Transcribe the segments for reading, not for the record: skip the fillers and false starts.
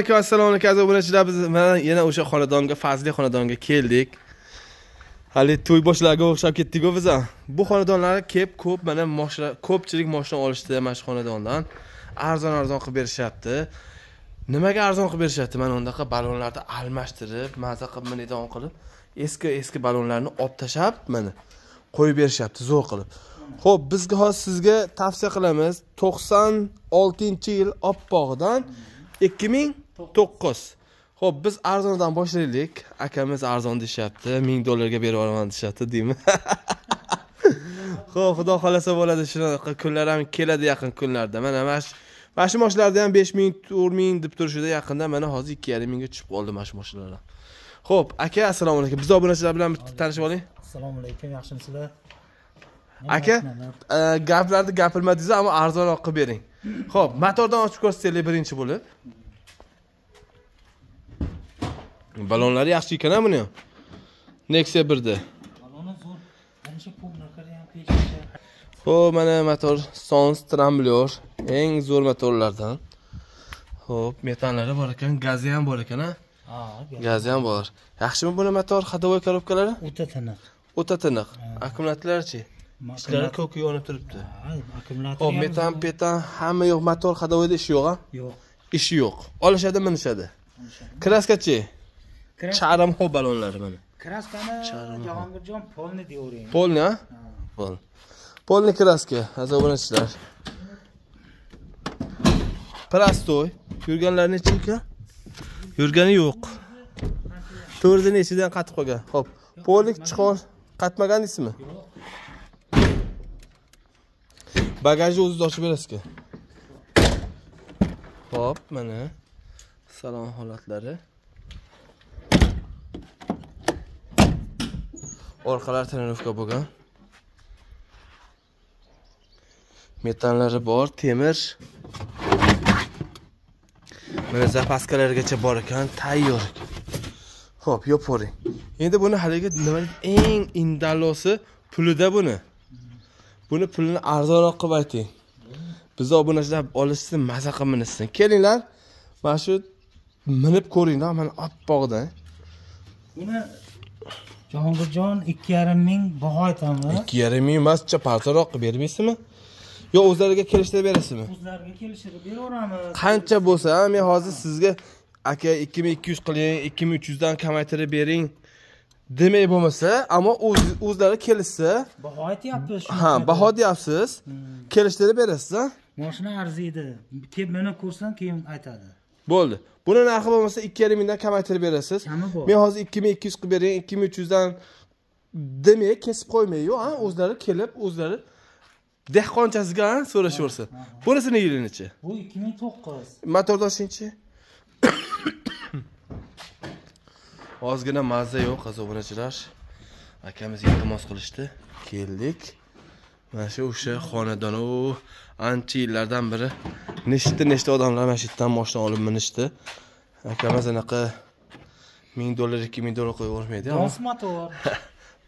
alaykum, assalomu alaykum aziz obunachilar. Biz mana yana o'sha xonadonga, Fazli xonadonga keldik. Hali to'y boshlariga o'xshab ketdik-ku biz. Bu xonadonlarga kelib ko'p mana mashina, ko'pchilik mashina olishdi mana shu xonadondan. Arzon qilib berishyapti. Nimaga arzon qilib berishyapti? Mana undaqa balonlarni almashtirib, maza qilib minidon qilib, eski balonlarni olib tashab, mana qo'yib berishyapti zo'r qilib. Xo'p, bizga hozir sizga tavsiya qilamiz. 96-yil oppog'idan 2009. Xo'p, biz arzondan boshlaylik. Akamiz arzon deyapti, $1000 ga berib olaman deyapti, deymi? Xo'p, xudo xolasa bo'ladi, shunaqa kunlar ham keladi yaqin kunlarda. Mana shu mashinalarda ham 5000, 4000 deb turishida yaqinda mana hozir 2500 ga tushib qoldi mana shu mashinalar. Xo'p, aka, assalomu alaykum. Biz obunachilar bilan tanishib oling. Assalomu alaykum, yaxshimisizlar? Aka, gaplarni gapirmadingiz, ammo arzonroq qilib bering. Xo'p, motordan ochib ko'rsataylik birinchi bo'lib. Balonlari yaxshi ekan buni ham. Nexia 1 da. Baloni zo'r. Ancha pullarga ham pechgacha. Xo'p, mana motor Sons Tremblor, eng zo'r motorlardan. Xo'p, metanlari bor ekan, gazi ham bor ekan, ha? Ha, gazi ham bor. Yaxshimi buni motor ходовой коробкалari? O'ta tiniq. O'ta tiniq. Akkumulyatorlarchi? Ishlari ko'k yonib turibdi. Ha, akkumulyator. Xo'p, petan hamma yo'q, motor ходовойda ishi yo'q, ha? Yo'q. Ishi yo'q. Olishadi, minishadi. Kraskachi? Charam xo'p balonlari mana. Kraskani Jahongirjon polni deyavering. Polni, ha? Pol. Polni kraska, azobunachilar. Prostoy. Yurganlar necha ekan? Yurgani yo'q. To'rtini ichidan qatib qo'ygan. Xo'p. Pollik chiqor qatmagansizmi? Yo'q. Bagajni o'zingiz ochib berasizmi? Xo'p, mana salon holatlari. Orqalar trenirovka bo'lgan. Metanlari bor, temir. Mana zapaskalargacha bor ekan, tayyor. Xo'p, yo'poring. Endi buni haligi nima eng indallosi pulida buni. Buni pulini arzonroq qilib ayting. Biz obunachilar olishsin, maza qilib minishsin. Kelinglar, mana shu minib ko'ringlar, mana oppog'idan. Buni Jahongirjon 2,5 ming baho aytamiz. 2,5 ming emascha, partaroq qilib bermaysizmi? Yo, o'zlariga kelishda berasizmi? O'zlariga kelishib beraveramiz. Qancha bo'lsa, men hozir sizga aka 2200 qiling, 2300 dan kamaytirib bering demay bo'lmasa, ammo o'zlari kelishsa, baho aytyapsiz. Ha, baho deyapsiz. Kelishtirib berasiz, ha? Mashina arziydi. Kelib meni ko'rsan, keyin aytadi. Bo'ldi. Buni narxi bo'lmasa 2,5 mingdan kamaytirib berasiz. Men hozir 2200 qilib bering, 2300 dan demay kesib qo'ymaydi-yu, ha? O'zlari kelib, o'zlari dehqonchasiga so'rashaversa. Bunisini yilinichi? Bu 2009. Motordoshingchi? Ozgina mazza yo'q, azobunachilar. Akamiz iltimos qilishdi. Keldik. Mana shu o'sha xonadon ancha yillardan biri nechta odamlar mana shu yerdan mashina olib minishdi. Akamiz anaqa $1000, $2000 qo'yib o'rmaydi. Dons motor.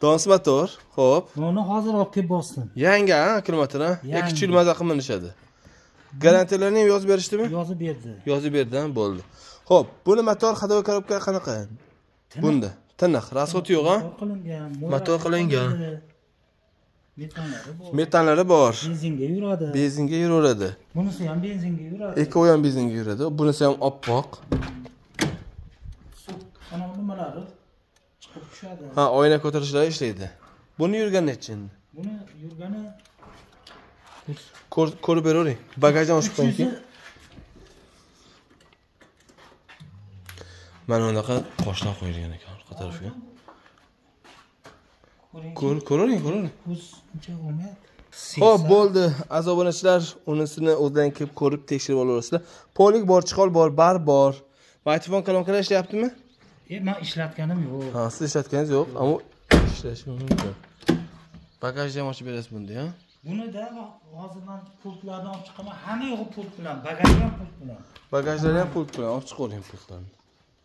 Dons motor. Xo'p. Buni hozir olib kelib bosdim. Yangi, ha, akkumulyator, ha? 2 yil maza qilib minishadi. Garantiyalarni ham yozib berishdimi? Yozib berdi. Yozib berdi, bo'ldi. Xo'p, buni motor ходовой коробка qanaqa? Bunda tiniq, rasxot yo'q, ha? Motor qilingan. Metanlari bor. Benzinga yuradi. Benzinga yuraveradi. Bunisi ham benzinga yuradi. Ekovi ham benzinga yuradi. Bunisi ham oppoq. Ana nimalari chiqib tushadi. Ha, oyna ko'tarishlar ishlaydi. Buni yurgan necha? Buni yurgani ko'rib beravering. Bagajdan ochib qo'ying. Mana unaqa qoshlar qo'yilgan ekan orqa tarafga. Ko'ring. Uncha olmayapti. Xo'p, bo'ldi. Azobunachilar, unisini o'zdan kelib ko'rib tekshirib olaverasizlar. Polik bor, chiqol bor, bar bor. Mikrofon kolonkalar ishlayaptimi? Men ishlatganim yo'q. Ha, siz ishlatganingiz yo'q, ammo ishlashi mumkin. Bagajni ham ochib berasiz bunda, ha? Bunida hozirdan pultlarni olib chiqaman. Hamma yo'q pult bilan, bagaj ham pult bilan. Bagajlar ham pult bilan olib chiqavering pultlarni.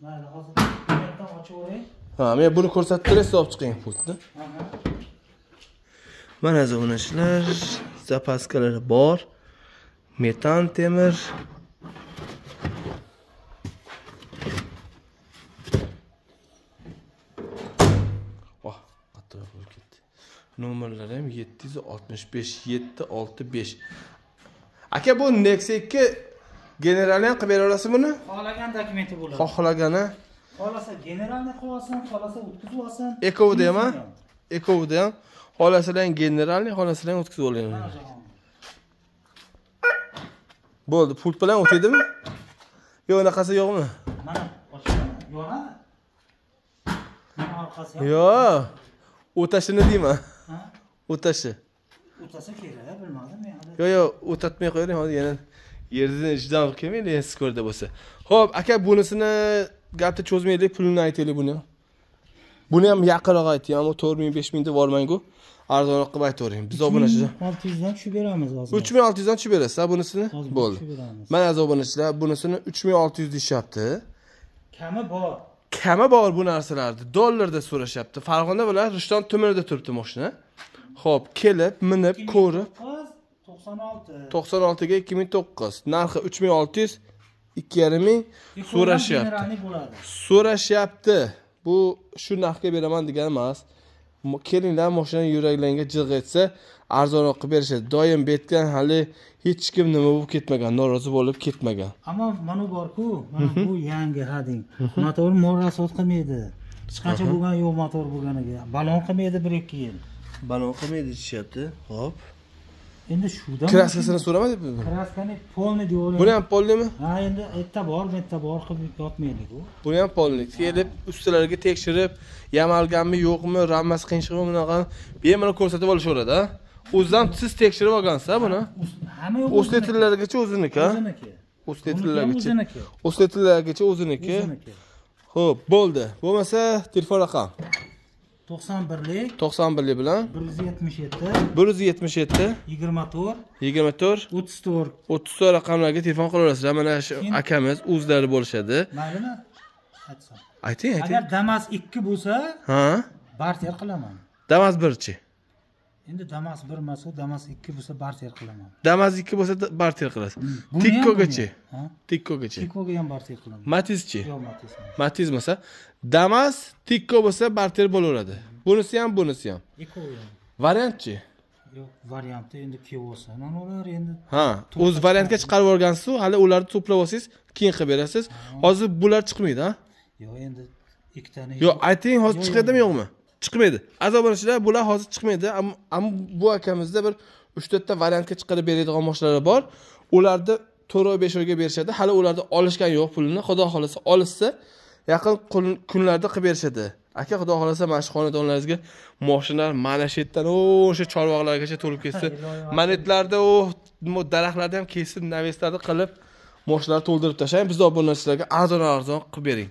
Mayli, hozir bundan ochaveray. Ha, men buni ko'rsatib turasiz, olib chiqing pultni. Mana azobunachilar, zapaskalari bor. Metan temir. Nomerlari ham 765 765. Aka bu Nexia 2 generalni ham qilib bera olasizmi buni? Xohlagan dokumenti bo'ladi. Xohlagani. Xolasa generalni qilsin, xolasa o'tkazib olsin. Ekovda ham, Ekovda ham. Xohlasalar generalni, xohlasalar o'tkazib oling. Bo'ldi, pult bilan o'tadimi? Yo'q, unaqasi yo'qmi? Mana ochaman. Yonadi. Mana orqasi ham. Yo'q. O'tashini deyman. Ha? O'tashi. O'tasa kerak, bilmadim men hali. Yo'q, o'tatmay qo'ying, hozir yana yerdan ichdan kelmaydi, endi ko'rda bo'lsa. Xo'p, aka bunisini gapni cho'zmaylik, pulini aytaylik buni. Buni ham yaqinroq ayting, ammo 4000 5000 deb bormang-ku. Arzonroq qilib aytavering. Biz obunachilar 600 dan tushib beramiz hozir. 3600 dan tushib berasiz, bunisini? Bo'ldi. Mana obunachilar bunisini 3600 deyapti. Kami bor. Kami bor bu narsalarni. Dollarda so'rashyapti. Farg'ona bilan Rishton tumanida turibdi mashina. Xo'p, kelib, minib, ko'rib 96. 96 ga 2009. Narxi 3600, 2500 so'rashyapti. So'rashyapti. Bu shu narxga beraman degan emas. Kelinglar, mashina yuraklarga jig'i etsa, arzonroq qilib berishadi. Doim betgan hali hech kim nima bo'lib ketmagan, norozi bo'lib ketmagan. Ammo mana bor-ku, mana bu yangi hading. Motor morasot qilmaydi. Hech qancha bo'lgan yo'q motor bo'lganiga. Balon qilmaydi 1-2 yil. Balon qilmaydi deyapti. Xo'p. Endi shudan kraskasini so'ramadingmi buni? Kraskani polni deyapman. Buni ham polnimi? Ha, endi bitta bor qilib yotmaydi-ku. Buni ham polni. Kelib, ustalariga tekshirib, yamalganmi, yo'qmi, rammasi qiyinchig'imi bunaqa bemalol ko'rsatib olishaveradi-a. O'zidan siz tekshirib olgansiz-a buni? Hamma yo'q. O'zletilargacha o'ziniki. O'zletilargacha. O'zletilargacha o'ziniki. Xo'p, bo'ldi. Bo'lmasa, telefon raqam 91lik 91lik bilan 177 177 24 24 34 34 raqamlarga telefon qila olasizlar. Mana shu akamiz o'zlari bo'lishadi. Maylimi? Aytsa. Ayting. Agar Damas 2 bo'lsa, ha, barter qilaman. Damas 1chi. Endi Damas 1 emas, Damas 2 bo'lsa barter qilaman. Damas 2 bo'lsa barter qilasiz. Tikkogacha. Ha? Tikkogacha. Tikkoga ham barter qilaman. Matizchi. Yo'q, Matiz. Matiz bo'lsa, Damas Tikko bo'lsa barter bo'laveradi. Bunisi ham, bunisi ham. Ikkovi ham. Variantchi? Yo'q, variantda endi kelsa, ular endi ha, o'z variantga chiqarib yuborgansiz, hali ularni to'plab olsangiz, keyin qilib berasiz. Hozir bular chiqmaydi, ha? Yo'q, endi ikkitani. Yo'q, ayting, hozir chiqadimi, yo'qmi? Chiqmaydi. Azobachilar bular hozir chiqmaydi, ammo bu akamizda bir 3-4 ta variantga chiqarib beradigan mashinalar bor. Ularda 4 oy 5 oyga berishadi. Hali ularda olishgan yo'q pulini. Xudo xolasa olishsa, yaqin kunlarda qilib berishadi. Aka, xudo xolasa mana shu xonadonlaringizga mashinalar mana shu yerdan o'sha chorvoqlargacha to'lib ketsa, manetlarda o daraxtlarda ham kesib, naveslarni qilib mashinalar to'ldirib tashlang. Biz obunachilarga arzon qilib bering.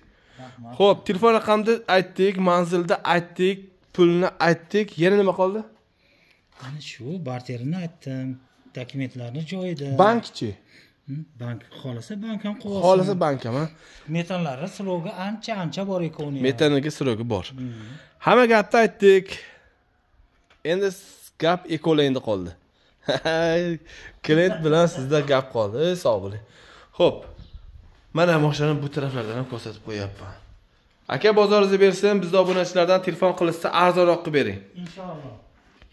Xo'p, telefon raqamni aytdik, manzilni aytdik, pulni aytdik. Yana nima qoldi? Mana shu barterini aytdim, dokumentlarni joyida. Bankchi. Bank xolasa bank ham qo'yasiz. Xolasa bank ham, ha? Metallari silovga ancha bor ekoni. Metallarga silovga bor. Hamma gapni aytdik. Endi gap ekolayinda qoldi. Klient bilan sizda gap qoldi. Sog' bo'ling. Xo'p. Mana mashinani bu taraflardan ham ko'rsatib qo'yapman. Aka, bozoringizni bersin, bizda obunachilardan telefon qilishsa arzonroq qilib bering. Inshaalloh.